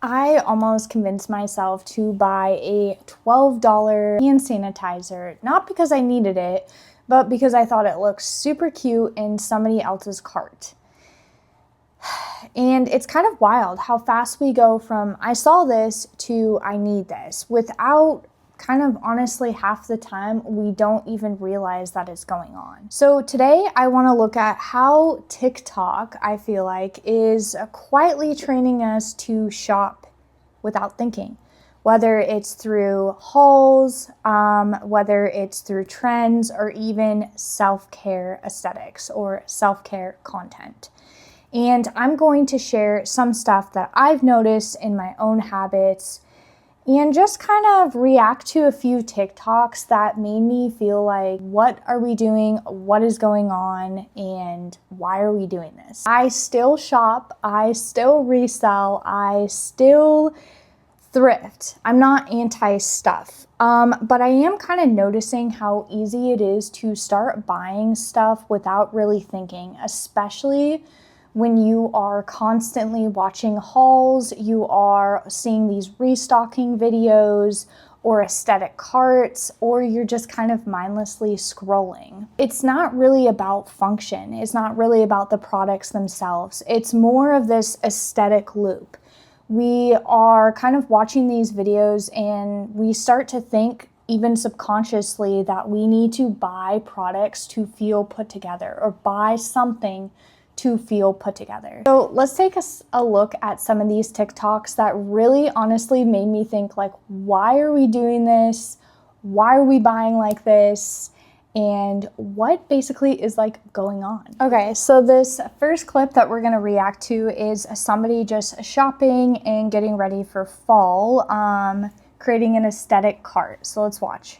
I almost convinced myself to buy a $12 hand sanitizer, not because I needed it, but because I thought it looked super cute in somebody else's cart. And it's kind of wild how fast we go from I saw this to I need this without kind of honestly half the time we don't even realize that it's going on. So today I want to look at how TikTok, I feel like, is quietly training us to shop without thinking. Whether it's through hauls, whether it's through trends, or even self-care aesthetics or self-care content. And I'm going to share some stuff that I've noticed in my own habits and just kind of react to a few TikToks that made me feel like, what are we doing? What is going on? And why are we doing this? I still shop, I still resell, I still thrift. I'm not anti-stuff, but I am kind of noticing how easy it is to start buying stuff without really thinking, especially when you are constantly watching hauls, you are seeing these restocking videos or aesthetic carts, or you're just kind of mindlessly scrolling. It's not really about function. It's not really about the products themselves. It's more of this aesthetic loop. We are kind of watching these videos and we start to think, even subconsciously, that we need to buy products to feel put together or buy something to feel put together. So let's take a look at some of these TikToks that really honestly made me think, like, why are we doing this? Why are we buying like this? And what basically is like going on. Okay, so this first clip that we're gonna react to is somebody just shopping and getting ready for fall, creating an aesthetic cart. So let's watch.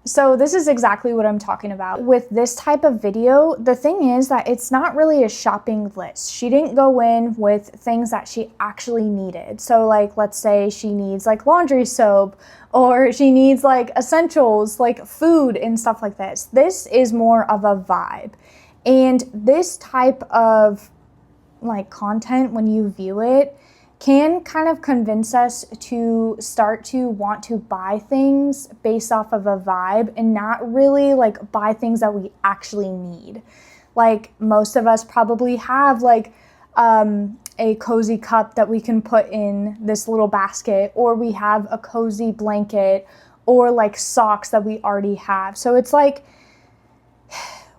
So this is exactly what I'm talking about. With this type of video, the thing is that it's not really a shopping list. She didn't go in with things that she actually needed. So like, let's say she needs like laundry soap, or she needs like essentials, like food and stuff like this. This is more of a vibe. And this type of like content, when you view it, can kind of convince us to start to want to buy things based off of a vibe and not really like buy things that we actually need. Like most of us probably have like a cozy cup that we can put in this little basket, or we have a cozy blanket, or like socks that we already have. So it's like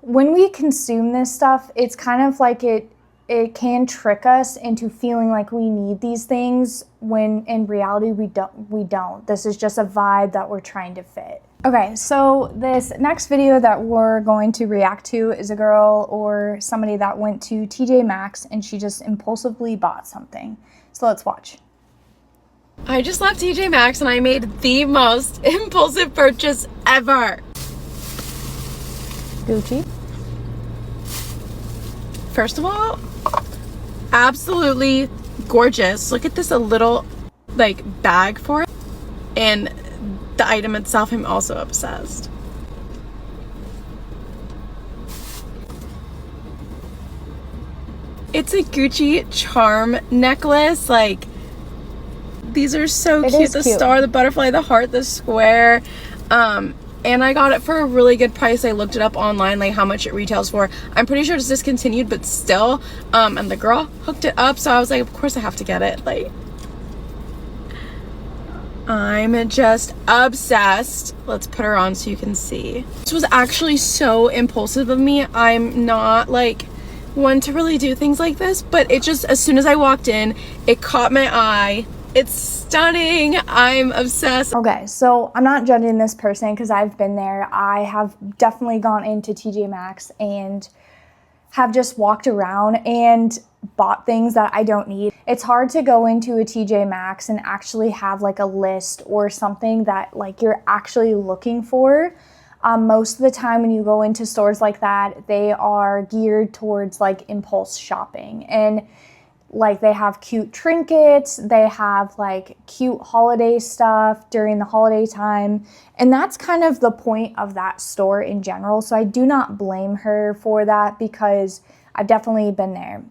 when we consume this stuff, it's kind of like it can trick us into feeling like we need these things when in reality we don't. This is just a vibe that we're trying to fit. Okay, so this next video that we're going to react to is a girl or somebody that went to TJ Maxx and she just impulsively bought something. So let's watch. I just left TJ Maxx and I made the most impulsive purchase ever. Gucci. First of all, absolutely gorgeous. Look at this, a little like bag for it, and the item itself, I'm also obsessed. It's a Gucci charm necklace. Like, these are so cute. The star, the butterfly, the heart, the square. And I got it for a really good price. I looked it up online, like how much it retails for. I'm pretty sure it's discontinued, but still. And the girl hooked it up, so I was like, of course I have to get it. Like, I'm just obsessed. Let's put her on so you can see. This was actually so impulsive of me. I'm not like one to really do things like this, but it just, as soon as I walked in, it caught my eye. It's stunning. I'm obsessed. Okay, so I'm not judging this person because I've been there. I have definitely gone into TJ Maxx and have just walked around and bought things that I don't need. It's hard to go into a TJ Maxx and actually have like a list or something that like you're actually looking for. Most of the time when you go into stores like that, they are geared towards like impulse shopping, and like they have cute trinkets, they have like cute holiday stuff during the holiday time, and that's kind of the point of that store in general. So I do not blame her for that, because I've definitely been there.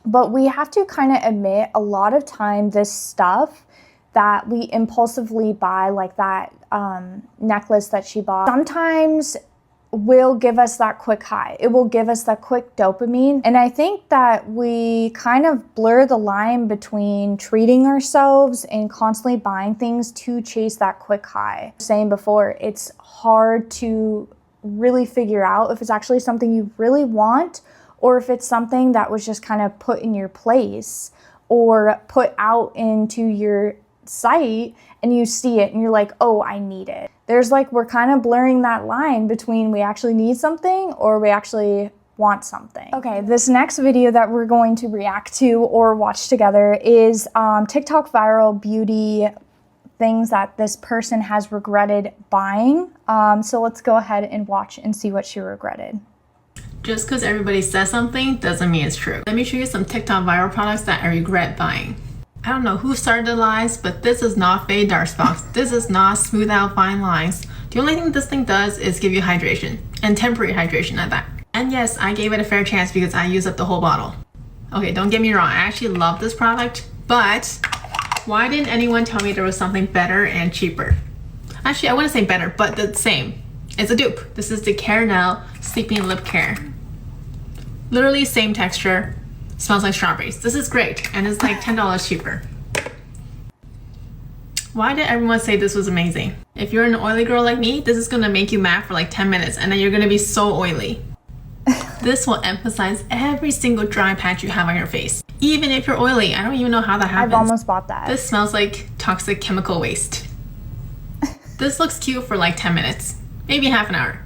But we have to kind of admit, a lot of time this stuff that we impulsively buy, like that necklace that she bought, sometimes will give us that quick high. It will give us that quick dopamine. And I think that we kind of blur the line between treating ourselves and constantly buying things to chase that quick high. Saying before, it's hard to really figure out if it's actually something you really want, or if it's something that was just kind of put in your place or put out into your sight, and you see it and you're like, oh, I need it. There's like, we're kind of blurring that line between we actually need something or we actually want something. Okay, this next video that we're going to react to or watch together is TikTok viral beauty things that this person has regretted buying. So let's go ahead and watch and see what she regretted. Just because everybody says something doesn't mean it's true. Let me show you some TikTok viral products that I regret buying. I don't know who started the lies, but this is not fade dark spots. This is not smooth out fine lines. The only thing this thing does is give you hydration, and temporary hydration at that. And yes, I gave it a fair chance because I used up the whole bottle. Okay, don't get me wrong, I actually love this product, but why didn't anyone tell me there was something better and cheaper? Actually, I wouldn't say better, but the same. It's a dupe. This is the Caramel Sleeping Lip Care. Literally same texture. Smells like strawberries. This is great, and it's like $10 cheaper. Why did everyone say this was amazing? If you're an oily girl like me, this is gonna make you mad for like 10 minutes, and then you're gonna be so oily. This will emphasize every single dry patch you have on your face. Even if you're oily, I don't even know how that happens. I've almost bought that. This smells like toxic chemical waste. This looks cute for like 10 minutes, maybe half an hour,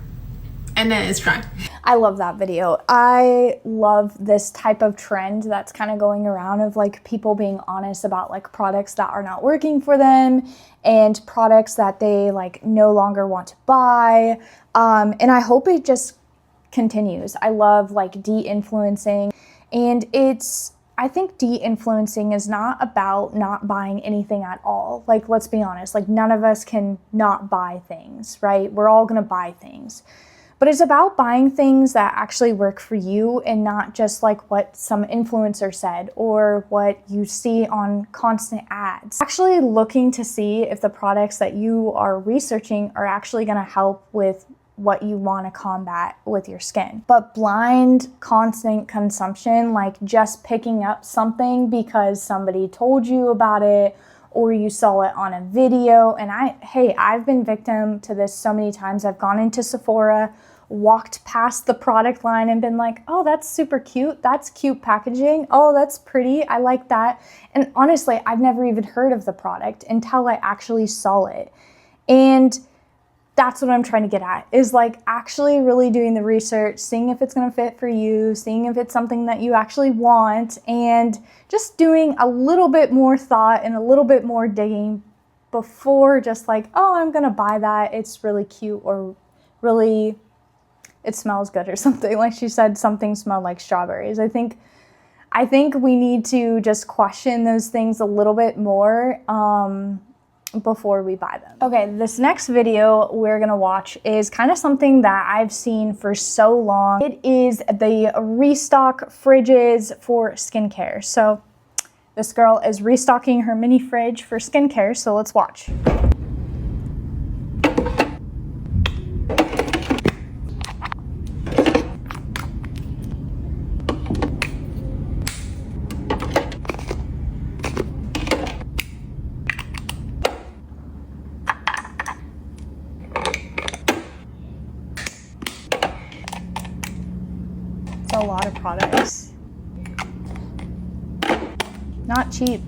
and then it's dry. I love that video. I love this type of trend that's kind of going around of like people being honest about like products that are not working for them and products that they like no longer want to buy. And I hope it just continues. I love like de-influencing, and I think de-influencing is not about not buying anything at all. Like, let's be honest, like none of us can not buy things, right? We're all gonna buy things. But it's about buying things that actually work for you and not just like what some influencer said or what you see on constant ads. Actually looking to see if the products that you are researching are actually gonna help with what you want to combat with your skin. But blind, constant consumption, like just picking up something because somebody told you about it or you saw it on a video. And I've been victim to this so many times. I've gone into Sephora, walked past the product line and been like, oh, that's super cute. That's cute packaging. Oh, that's pretty. I like that. And honestly, I've never even heard of the product until I actually saw it. And that's what I'm trying to get at, is like actually really doing the research, seeing if it's going to fit for you, seeing if it's something that you actually want, and just doing a little bit more thought and a little bit more digging before just like, oh, I'm going to buy that. It's really cute, or really it smells good or something. Like she said, something smelled like strawberries. I think we need to just question those things a little bit more before we buy them. Okay, this next video we're gonna watch is kind of something that I've seen for so long. It is the restock fridges for skincare. So this girl is restocking her mini fridge for skincare, so let's watch. A lot of products. Not cheap.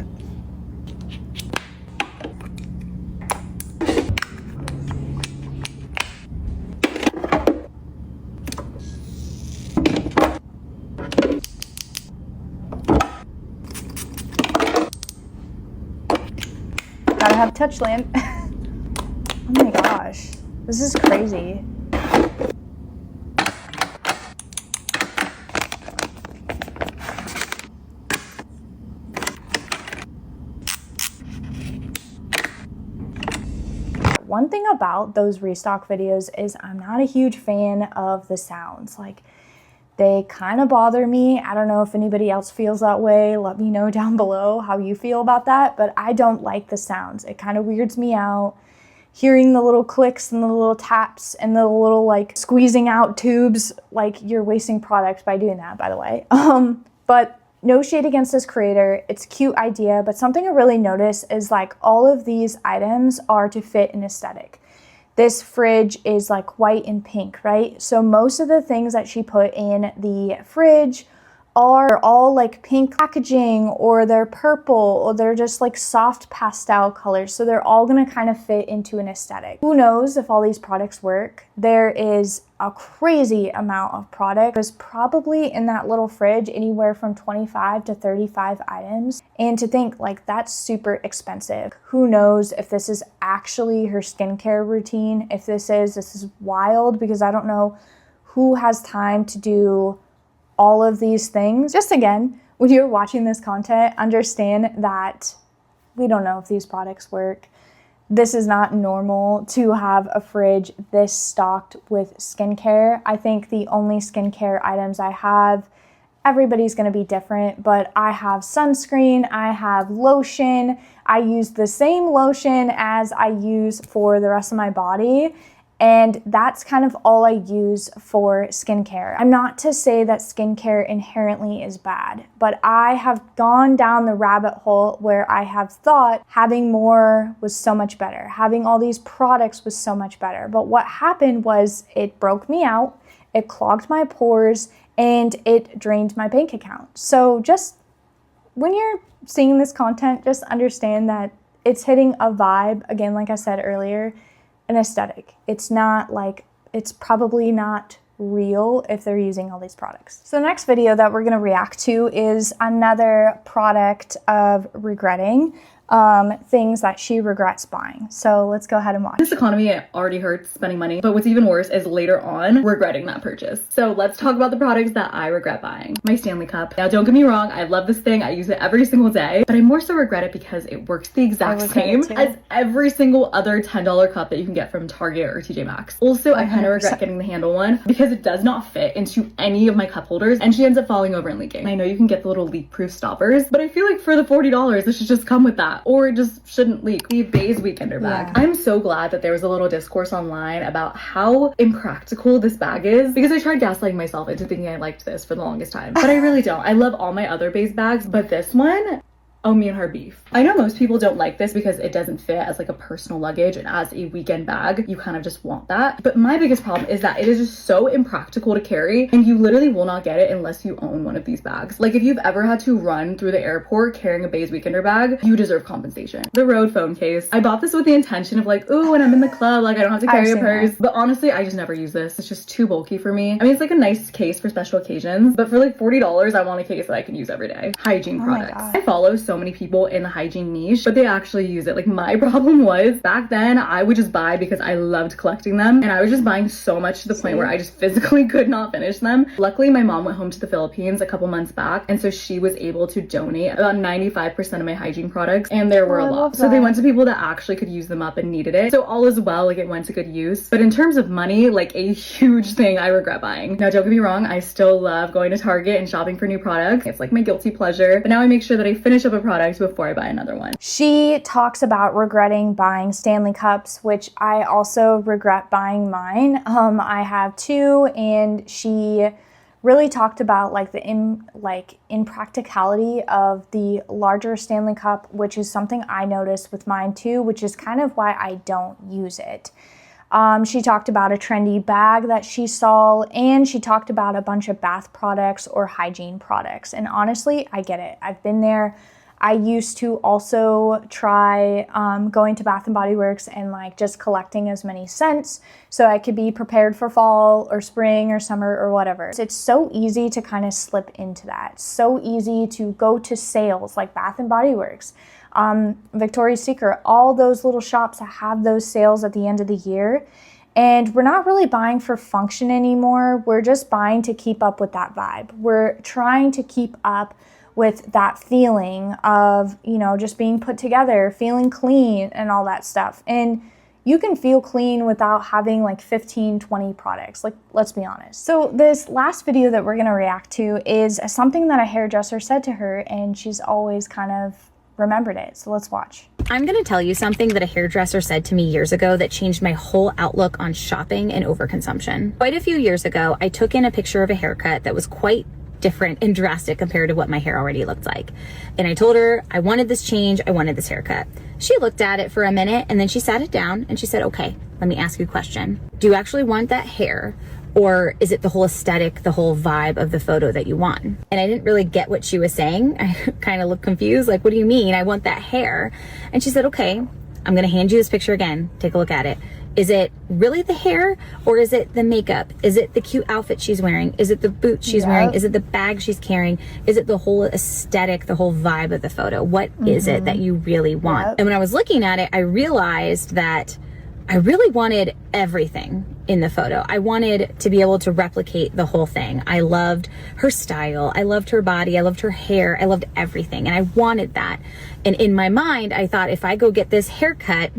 Gotta have Touchland. Oh my gosh, this is crazy. one thing about those restock videos is I'm not a huge fan of the sounds. Like, they kind of bother me. I don't know if anybody else feels that way. Let me know down below how you feel about that, but I don't like the sounds. It kind of weirds me out. Hearing the little clicks and the little taps and the little like squeezing out tubes, like you're wasting product by doing that, by the way. But no shade against this creator. It's a cute idea, but something I really notice is like all of these items are to fit an aesthetic. This fridge is like white and pink, right? So most of the things that she put in the fridge are all like pink packaging, or they're purple, or they're just like soft pastel colors. So they're all gonna kind of fit into an aesthetic. Who knows if all these products work? There is a crazy amount of product. There's probably in that little fridge anywhere from 25 to 35 items. And to think like that's super expensive. Who knows if this is actually her skincare routine? If this is wild, because I don't know who has time to do all of these things. Just again, when you're watching this content, understand that we don't know if these products work. This is not normal to have a fridge this stocked with skincare. I think the only skincare items I have, everybody's gonna be different, but I have sunscreen, I have lotion, I use the same lotion as I use for the rest of my body. And that's kind of all I use for skincare. I'm not to say that skincare inherently is bad, but I have gone down the rabbit hole where I have thought having more was so much better. Having all these products was so much better. But what happened was it broke me out, it clogged my pores, and it drained my bank account. So just when you're seeing this content, just understand that it's hitting a vibe, again, like I said earlier, an aesthetic. It's not like, it's probably not real if they're using all these products. So the next video that we're gonna react to is another product of regretting. Things that she regrets buying. So let's go ahead and watch. This economy, it already hurts spending money, but what's even worse is later on regretting that purchase. So let's talk about the products that I regret buying. My Stanley Cup. Now don't get me wrong, I love this thing, I use it every single day, but I more so regret it because it works the exact same as every single other $10 cup that you can get from Target or TJ Maxx. Also, I kind of regret getting the handle one because it does not fit into any of my cup holders and she ends up falling over and leaking. I know you can get the little leak-proof stoppers, but I feel like for the $40, this should just come with that. Or it just shouldn't leak. The Baze Weekender bag. Yeah. I'm so glad that there was a little discourse online about how impractical this bag is, because I tried gaslighting myself into thinking I liked this for the longest time. But I really don't. I love all my other Baze bags, but this one, oh, me and her beef. I know most people don't like this because it doesn't fit as like a personal luggage, and as a weekend bag, you kind of just want that. But my biggest problem is that it is just so impractical to carry, and you literally will not get it unless you own one of these bags. Like if you've ever had to run through the airport carrying a Baze Weekender bag, you deserve compensation. The Rode phone case. I bought this with the intention of like, ooh, when I'm in the club, like I don't have to carry a purse. But honestly, I just never use this. It's just too bulky for me. I mean, it's like a nice case for special occasions, but for like $40, I want a case that I can use every day. Hygiene products. I follow so many people in the hygiene niche, but they actually use it. Like my problem was back then I would just buy because I loved collecting them, and I was just buying so much to the point where I just physically could not finish them. Luckily, my mom went home to the Philippines a couple months back, and so she was able to donate about 95% of my hygiene products, and there were a lot. So they went to people that actually could use them up and needed it. So all is well, like it went to good use. But in terms of money, like a huge thing I regret buying. Now don't get me wrong, I still love going to Target and shopping for new products. It's like my guilty pleasure, but now I make sure that I finish up a product before I buy another one. She talks about regretting buying Stanley Cups, which I also regret buying mine. I have two, and she really talked about like the impracticality of the larger Stanley Cup, which is something I noticed with mine too, which is kind of why I don't use it. She talked about a trendy bag that she saw, and she talked about a bunch of bath products or hygiene products. And honestly, I get it. I've been there. I used to also try going to Bath & Body Works and like just collecting as many scents so I could be prepared for fall or spring or summer or whatever. It's so easy to kind of slip into that. So easy to go to sales like Bath & Body Works, Victoria's Secret, all those little shops that have those sales at the end of the year. And we're not really buying for function anymore. We're just buying to keep up with that vibe. We're trying to keep up with that feeling of, you know, just being put together, feeling clean and all that stuff. And you can feel clean without having like 15, 20 products. Like, let's be honest. So this last video that we're gonna react to is something that a hairdresser said to her, and she's always kind of remembered it. So let's watch. I'm gonna tell you something that a hairdresser said to me years ago that changed my whole outlook on shopping and overconsumption. Quite a few years ago, I took in a picture of a haircut that was quite different and drastic compared to what my hair already looked like. And I told her I wanted this change, I wanted this haircut. She looked at it for a minute and then she sat it down and she said, okay, let me ask you a question. Do you actually want that hair? Or is it the whole aesthetic, the whole vibe of the photo that you want? And I didn't really get what she was saying. I kind of looked confused, like, what do you mean? I want that hair. And she said, okay, I'm gonna hand you this picture again. Take a look at it. Is it really the hair, or is it the makeup? Is it the cute outfit she's wearing? Is it the boots she's wearing? Is it the bag she's carrying? Is it the whole aesthetic, the whole vibe of the photo? What is it that you really want? And when I was looking at it, I realized that I really wanted everything in the photo. I wanted to be able to replicate the whole thing. I loved her style. I loved her body. I loved her hair. I loved everything. And I wanted that. And in my mind, I thought, if I go get this haircut,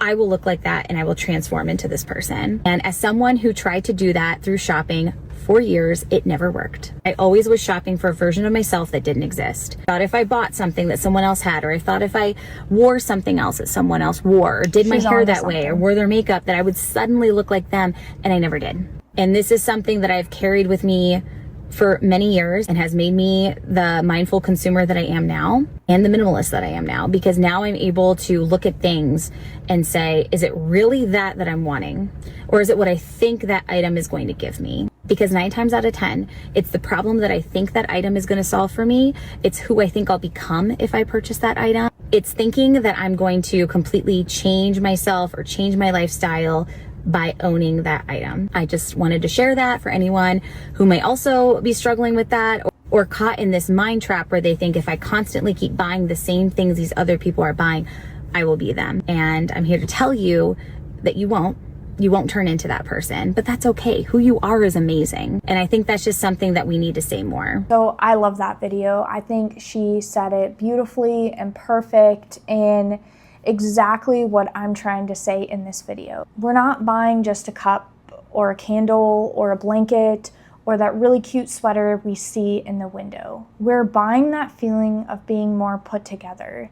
I will look like that and I will transform into this person. And as someone who tried to do that through shopping for years, it never worked. I always was shopping for a version of myself that didn't exist. I thought if I bought something that someone else had, or I thought if I wore something else that someone else wore, or did my hair that way, or wore their makeup, that I would suddenly look like them, and I never did. And this is something that I've carried with me for many years and has made me the mindful consumer that I am now and the minimalist that I am now, because now I'm able to look at things and say, is it really that I'm wanting? Or is it what I think that item is going to give me? Because 9 times out of 10, it's the problem that I think that item is going to solve for me. It's who I think I'll become if I purchase that item. It's thinking that I'm going to completely change myself or change my lifestyle by owning that item. I just wanted to share that for anyone who might also be struggling with that, or caught in this mind trap where they think, if I constantly keep buying the same things these other people are buying, I will be them. And I'm here to tell you that you won't. You won't turn into that person, but that's okay. Who you are is amazing. And I think that's just something that we need to say more. So I love that video. I think she said it beautifully and perfect, and exactly what I'm trying to say in this video. We're not buying just a cup or a candle or a blanket or that really cute sweater we see in the window. We're buying that feeling of being more put together,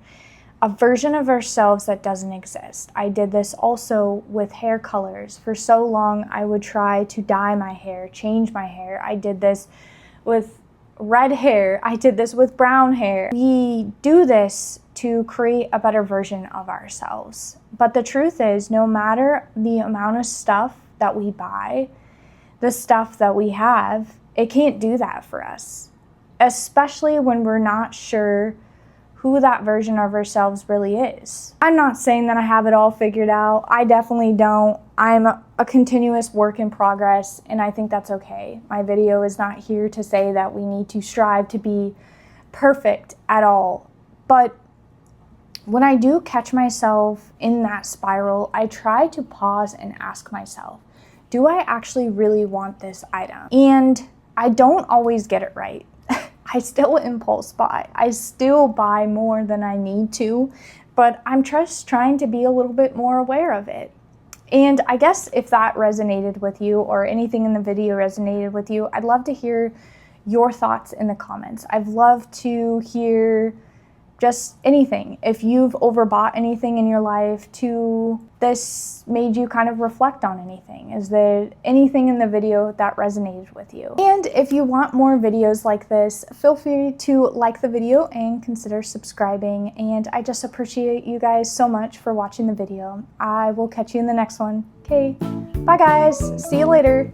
a version of ourselves that doesn't exist. I did this also with hair colors. For so long, I would try to dye my hair, change my hair. I did this with red hair. I did this with brown hair. We do this to create a better version of ourselves. But the truth is, no matter the amount of stuff that we buy, the stuff that we have, it can't do that for us, especially when we're not sure who that version of ourselves really is. I'm not saying that I have it all figured out. I definitely don't. I'm a continuous work in progress, and I think that's okay. My video is not here to say that we need to strive to be perfect at all. But when I do catch myself in that spiral, I try to pause and ask myself, do I actually really want this item? And I don't always get it right. I still impulse buy. I still buy more than I need to, but I'm just trying to be a little bit more aware of it. And I guess if that resonated with you, or anything in the video resonated with you, I'd love to hear your thoughts in the comments. I'd love to hear just anything. If you've overbought anything in your life, this made you kind of reflect on anything. Is there anything in the video that resonated with you? And if you want more videos like this, feel free to like the video and consider subscribing. And I just appreciate you guys so much for watching the video. I will catch you in the next one. Okay, bye guys, see you later.